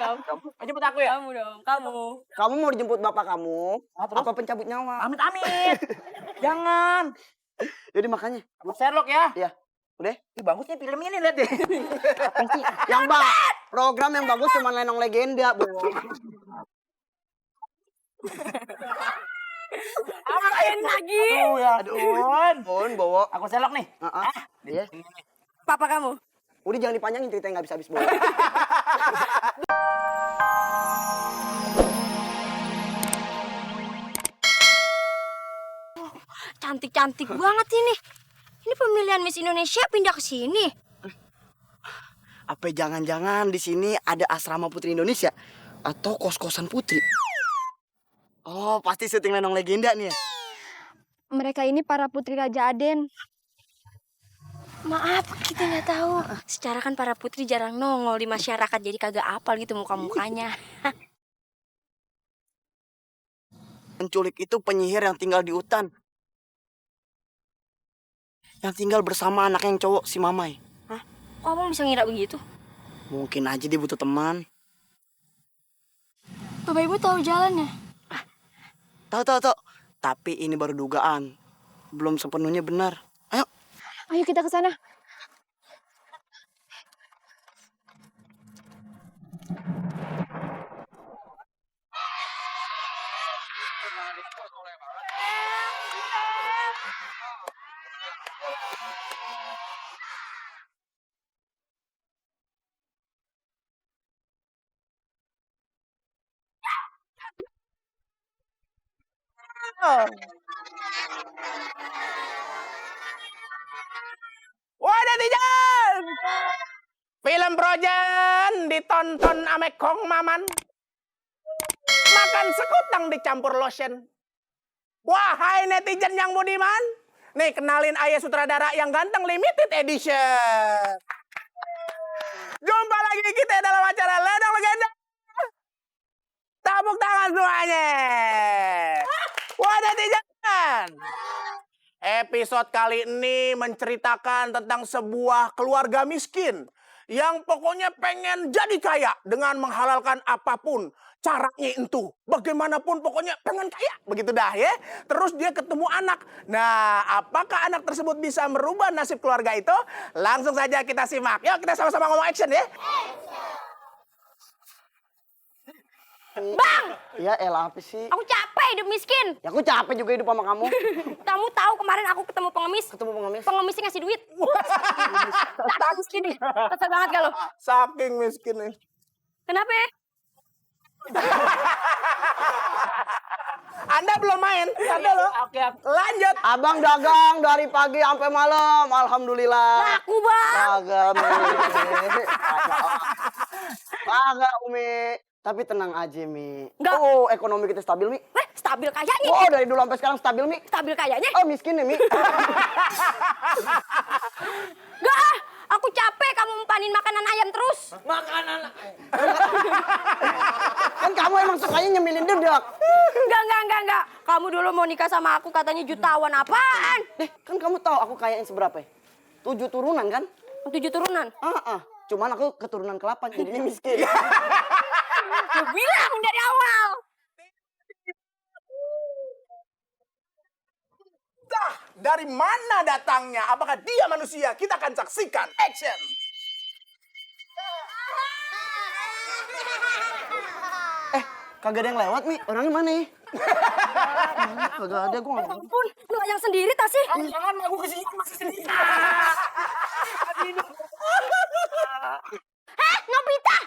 dong. Jemput aku ya? Kamu dong, kamu. Kamu mau dijemput bapak kamu? Terus? Apa pencabut nyawa? Amit-amit. Jangan. Jadi makanya. Sherlock ya? Iya. Udah? Ih, bagusnya film ini, lihat deh. Yang program yang bagus cuma Lenong Legenda, Bu. Apain lagi? Aduh, ya aduh. Bon, bawa. Aku Sherlock nih. Iya. Papa kamu. Udah jangan dipanjangin ceritanya nggak habis-habis, Bu. Cantik-cantik banget ini. Ini pemilihan Miss Indonesia pindah ke sini. Apa jangan-jangan di sini ada asrama Putri Indonesia atau kos-kosan Putri? Oh, pasti syuting Lenong Legenda nih ya. Mereka ini para putri Raja Aden. Maaf, kita nggak tahu. Secara kan para putri jarang nongol di masyarakat, jadi kagak apal gitu muka-mukanya. Penculik itu penyihir yang tinggal di hutan. Yang tinggal bersama anak yang cowok, si Mamai. Hah? Kok abang bisa ngira begitu? Mungkin aja dia butuh teman. Bapak Ibu tahu jalannya? Tahu. Tapi ini baru dugaan. Belum sepenuhnya benar. Ayo. Ayo kita ke sana. Wah, netizen! Film Frozen ditonton ame Kong Maman. Makan sekutang dicampur lotion. Wahai netizen yang budiman, nih kenalin ayah sutradara yang ganteng limited edition. Jumpa lagi kita dalam acara Lenong Legenda. Tepuk tangan semuanya. Wah, netizen. Episode kali ini menceritakan tentang sebuah keluarga miskin yang pokoknya pengen jadi kaya dengan menghalalkan apapun caranya itu. Bagaimanapun pokoknya pengen kaya. Begitu dah ya. Terus dia ketemu anak. Nah, apakah anak tersebut bisa merubah nasib keluarga itu? Langsung saja kita simak. Yuk kita sama-sama ngomong action ya. Bang! Ya elah apa sih? Aku capek hidup miskin. Ya aku capek juga hidup sama kamu. Kamu tahu kemarin aku ketemu pengemis. Ketemu pengemis. Pengemisnya ngasih duit. Tak miskin nih. Kesel banget kalau. Saking miskinnya. Kenapa ya? Anda belum main? Anda loh. Oke. Lanjut. Abang dagang dari pagi sampai malam. Alhamdulillah. Laku bang. Kagak, Mi. Kagak, Umi. Tapi tenang aja, Mi. Enggak. Oh, ekonomi kita stabil, Mi. Stabil kayaknya. Oh, dari dulu sampai sekarang stabil, Mi. Stabil kayaknya. Oh, miskin ya, Mi. Gak, aku capek kamu umpanin makanan ayam terus. Makanan. Kan kamu emang sukanya nyemilin dedak. Enggak. Kamu dulu mau nikah sama aku katanya jutawan apaan? Kan kamu tahu aku kayaknya seberapa ya? 7 turunan kan? 7 turunan. Cuman aku keturunan ke-8 jadinya miskin. Gue bilang dari awal. Dari mana datangnya? Apakah dia manusia? Kita akan saksikan. Action! Kagak ada yang lewat, Mi. Orangnya mana ya? Kagak ada, gue nggak. Ampun, lu yang sendiri tak sih? Jangan, aku kesini masih sendiri. Nobita!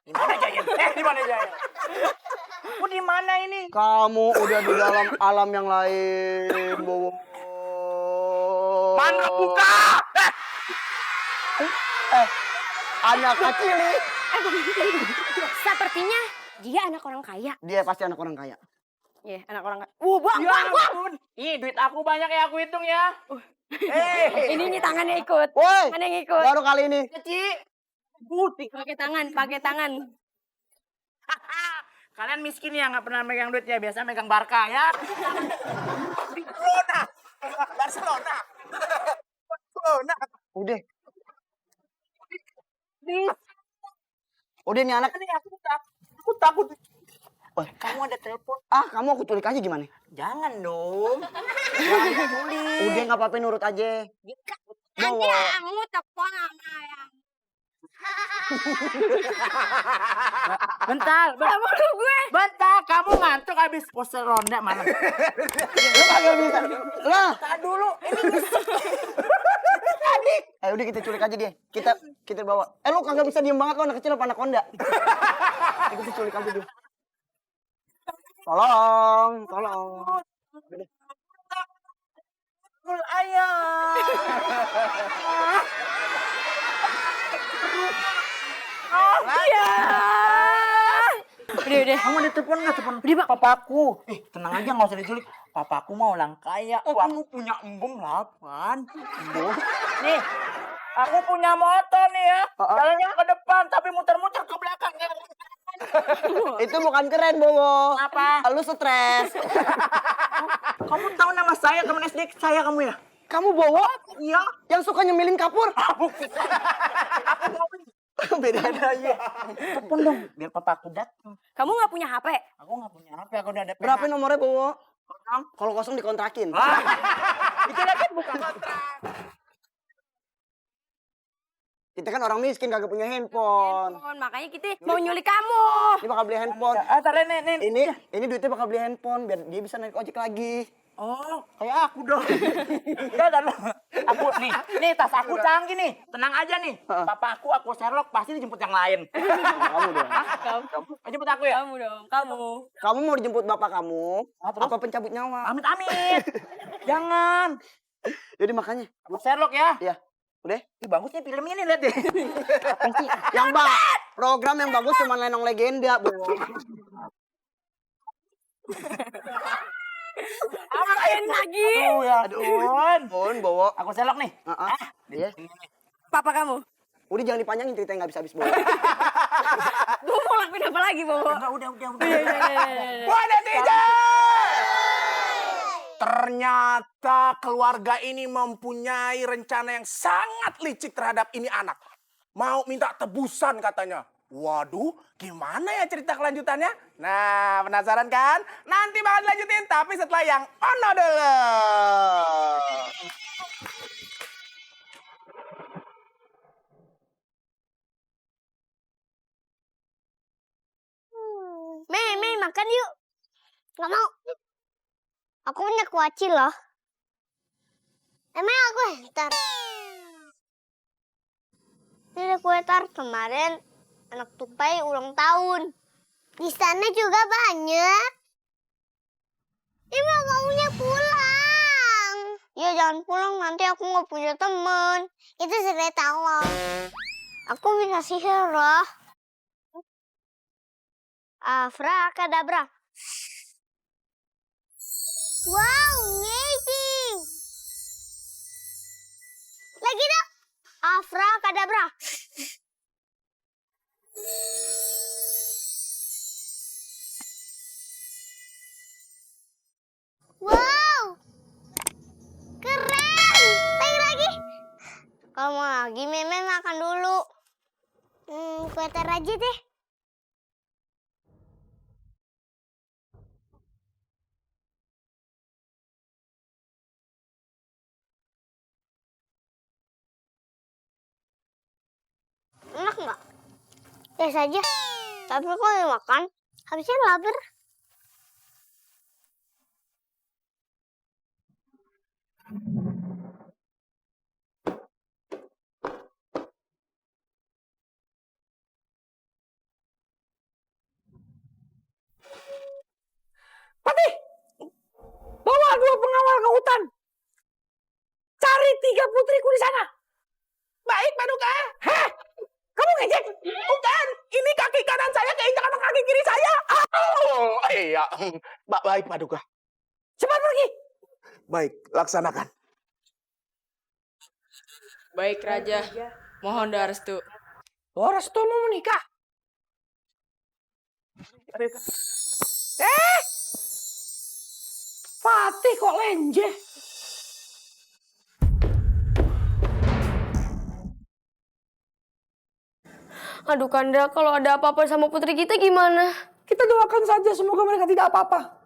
Di mana Jaya? Di mana Jaya? Aku di mana ini? Kamu udah di dalam alam yang lain, Bowo. Mana buka? Anak kecil nih. Sepertinya dia anak orang kaya. Dia pasti anak orang kaya. Iya, anak orang kaya. Bang. Ih, duit aku banyak ya, aku hitung ya. Ini nih tangannya ikut. Woi, Tangannya yang ikut. baru kali ini. Pakai tangan. Kalian miskin ya, nggak pernah megang duit ya. Biasa megang Barca ya. Barcelona. Udah. Oh dia nih anak. Aku takut. Oh, Kamu ada telepon? kamu aku culik aja gimana? Jangan dong. Jangan culik. Udah nggak apa-apa nurut aja. Nanti kamu telepon sama yang Bentar, bentar, kamu ngantuk habis poster ronda mana? Lu kagak bisa. Lah, Tak dulu, ini udah kita culik aja dia. Kita bawa. Lu kagak bisa diem banget, lu anak kecil apa anak konda. Kita culik aja dia. Tolong. ayam. Udah. Kamu ada telepon nggak? Telepon papaku. Tenang aja, nggak usah diculik. Papaku mau orang kaya. Oh, kamu punya embung 8. Nih, aku punya motor nih ya. Jalannya ke depan, tapi muter-muter ke belakang. Itu bukan keren, Bowo. Apa? Lu stres. Kamu tahu nama saya, teman SD saya kamu ya? Kamu Bowo Iya. yang suka nyemilin kapur. Beda. Ya. Telepon dong, biar papaku datang. Kamu nggak punya HP? Aku nggak punya HP, aku udah ada PH. Berapa nomornya, Bowo? Kosong. Kalau kosong dikontrakin. Itu lagi bukan kontrak. Kita kan orang miskin kagak punya handphone. Makanya kita mau nyulik kamu. Ini bakal beli handphone. Taruh nih. Ini duitnya bakal beli handphone biar dia bisa naik ojek lagi. Oh, kayak aku dong. Udah. Aku nih tas aku canggih nih. Tenang aja nih. Papa aku Sherlock pasti dijemput yang lain. Kamu dong. Kamu jemput aku ya? Kamu dong, kamu. Kamu mau dijemput bapak kamu? Terus? Apa pencabut nyawa? Amit. Jangan. Jadi makanya. Aku Sherlock ya. Iya. Udah. Ih, bagus nih film ini, lihat deh. Yang program yang bagus cuma Lenong Legenda, Bu. Apain lagi? Oh ya, aduh. Bowo. Aku Sherlock nih. Iya. Papa kamu. Udah jangan dipanjangin ceritanya nggak bisa habis, Bowo. Gue mau lakuin apa lagi, Bobo? Enggak, udah. Wah, netizen! Ternyata keluarga ini mempunyai rencana yang sangat licik terhadap ini anak. Mau minta tebusan katanya. Waduh, gimana ya cerita kelanjutannya? Nah, penasaran kan? Nanti bakal dilanjutin, tapi setelah yang ono dulu. Mei, makan yuk. Gak mau. Aku punya kuaci loh. Emang aku hentar. Ini ada kue tart kemarin anak tupai ulang tahun. Di sana juga banyak. Ibu gak punya pulang. Ya jangan pulang, nanti aku gak punya temen. Itu sekedar tolong. Aku bisa sihir loh. Afrakadabra. Wow, amazing. Lagi dong. Afrakadabra. Wow. Keren. Lagi. Kalau mau lagi, Meme makan dulu. Kue tar aja deh. Enak nggak? Biasa aja. Tapi kalau makan, habisnya lapar. Patih, bawa 2 pengawal ke hutan. Cari 3 putriku di sana. Baik, Paduka. Heh, kamu ngejek? Bukan, ini kaki kanan saya keinjak sama kaki kiri saya. Oh, iya. Baik, Paduka. Cepat pergi. Baik, laksanakan. Baik Raja, mohon doa restu. Oh, restu mau menikah. Fatih kok lenje? Aduh Kanda, kalau ada apa-apa sama putri kita gimana? Kita doakan saja semoga mereka tidak apa-apa.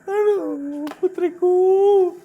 Aduh, putriku.